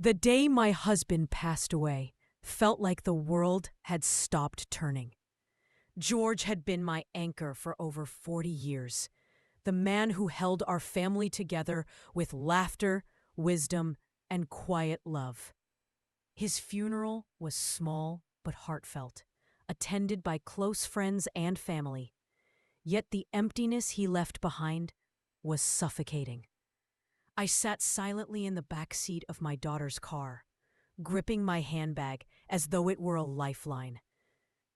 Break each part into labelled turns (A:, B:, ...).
A: The day my husband passed away felt like the world had stopped turning. George had been my anchor for over 40 years, the man who held our family together with laughter, wisdom, and quiet love. His funeral was small but heartfelt, attended by close friends and family. Yet the emptiness he left behind was suffocating. I sat silently in the back seat of my daughter's car, gripping my handbag as though it were a lifeline.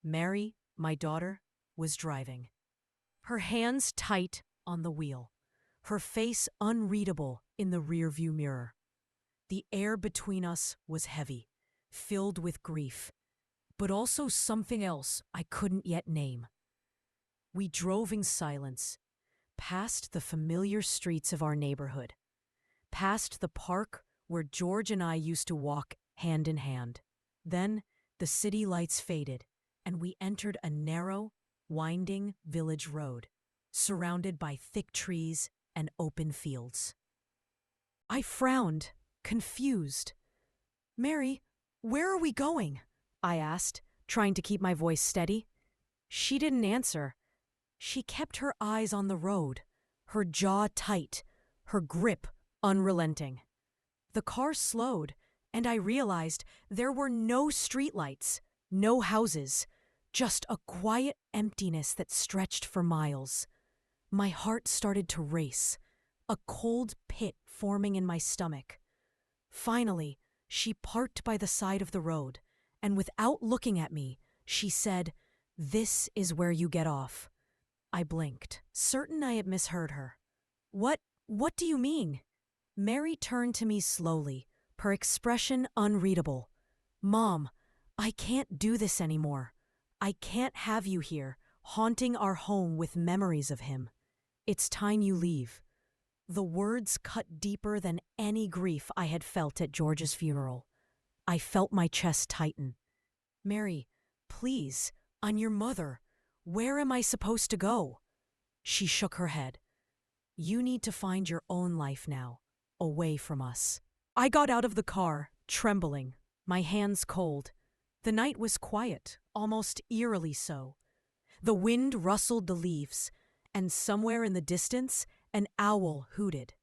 A: Mary, my daughter, was driving, her hands tight on the wheel, her face unreadable in the rearview mirror. The air between us was heavy, filled with grief, but also something else I couldn't yet name. We drove in silence, past the familiar streets of our neighborhood, past the park where George and I used to walk hand in hand. Then the city lights faded, and we entered a narrow, winding village road, surrounded by thick trees and open fields. I frowned, confused. "Mary, where are we going?" I asked, trying to keep my voice steady. She didn't answer. She kept her eyes on the road, her jaw tight, her grip unrelenting. The car slowed, and I realized there were no streetlights, no houses, just a quiet emptiness that stretched for miles. My heart started to race, a cold pit forming in my stomach. Finally, she parked by the side of the road, and without looking at me, she said, "This is where you get off." I blinked, certain I had misheard her. What do you mean?" Mary turned to me slowly, her expression unreadable. "Mom, I can't do this anymore. I can't have you here, haunting our home with memories of him. It's time you leave." The words cut deeper than any grief I had felt at George's funeral. I felt my chest tighten. "Mary, please, I'm your mother. Where am I supposed to go?" She shook her head. "You need to find your own life now, away from us." I got out of the car, trembling, my hands cold. The night was quiet, almost eerily so. The wind rustled the leaves, and somewhere in the distance, an owl hooted.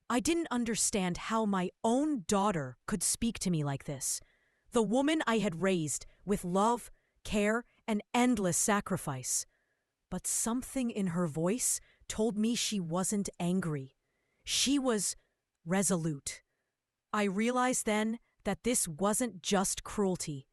A: I didn't understand how my own daughter could speak to me like this. The woman I had raised with love, care, and endless sacrifice. But something in her voice told me she wasn't angry. She was resolute. I realized then that this wasn't just cruelty.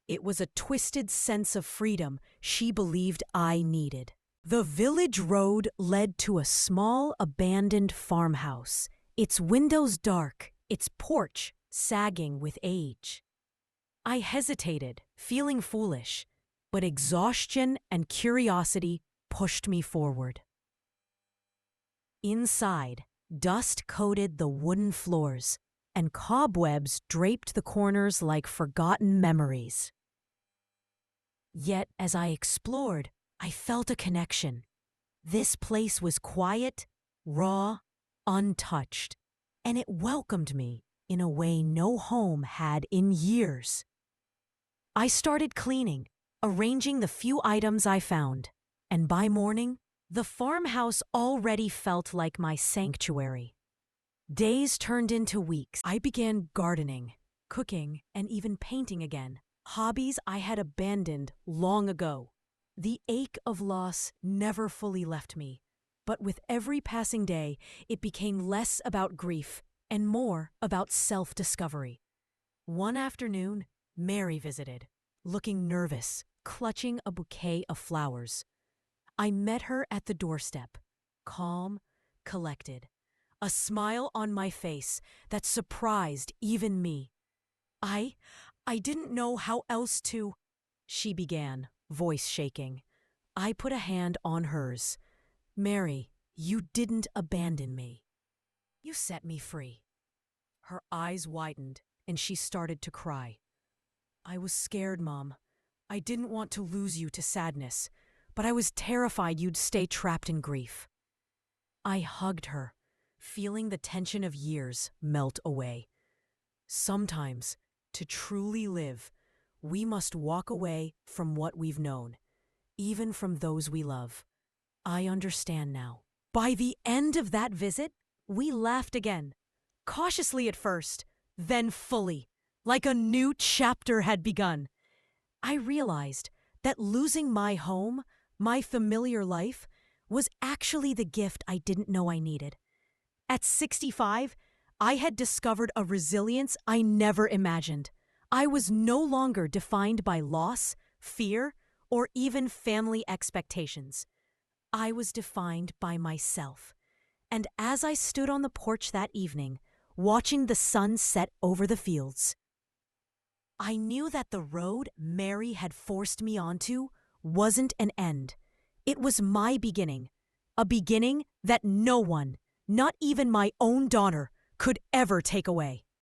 A: It was a twisted sense of freedom she believed I needed. The village road led to a small, abandoned farmhouse, its windows dark, its porch sagging with age. I hesitated, feeling foolish, but exhaustion and curiosity pushed me forward. Inside, dust coated the wooden floors, and cobwebs draped the corners like forgotten memories. Yet, as I explored, I felt a connection. This place was quiet, raw, untouched, and it welcomed me in a way no home had in years. I started cleaning, arranging the few items I found, and by morning, the farmhouse already felt like my sanctuary. Days turned into weeks. I began gardening, cooking, and even painting again, hobbies I had abandoned long ago. The ache of loss never fully left me, but with every passing day, it became less about grief and more about self-discovery. One afternoon, Mary visited, looking nervous, clutching a bouquet of flowers. I met her at the doorstep, calm, collected, a smile on my face that surprised even me. I didn't know how else to," she began, voice shaking. I put a hand on hers. "Mary, you didn't abandon me. You set me free." Her eyes widened, and she started to cry. "I was scared, Mom. I didn't want to lose you to sadness, but I was terrified you'd stay trapped in grief." I hugged her, feeling the tension of years melt away. Sometimes, to truly live, we must walk away from what we've known, even from those we love. I understand now. By the end of that visit, we laughed again, cautiously at first, then fully, like a new chapter had begun. I realized that losing my home, my familiar life, was actually the gift I didn't know I needed. At 65, I had discovered a resilience I never imagined. I was no longer defined by loss, fear, or even family expectations. I was defined by myself. And as I stood on the porch that evening, watching the sun set over the fields, I knew that the road Mary had forced me onto wasn't an end. It was my beginning. A beginning that no one, not even my own daughter, could ever take away.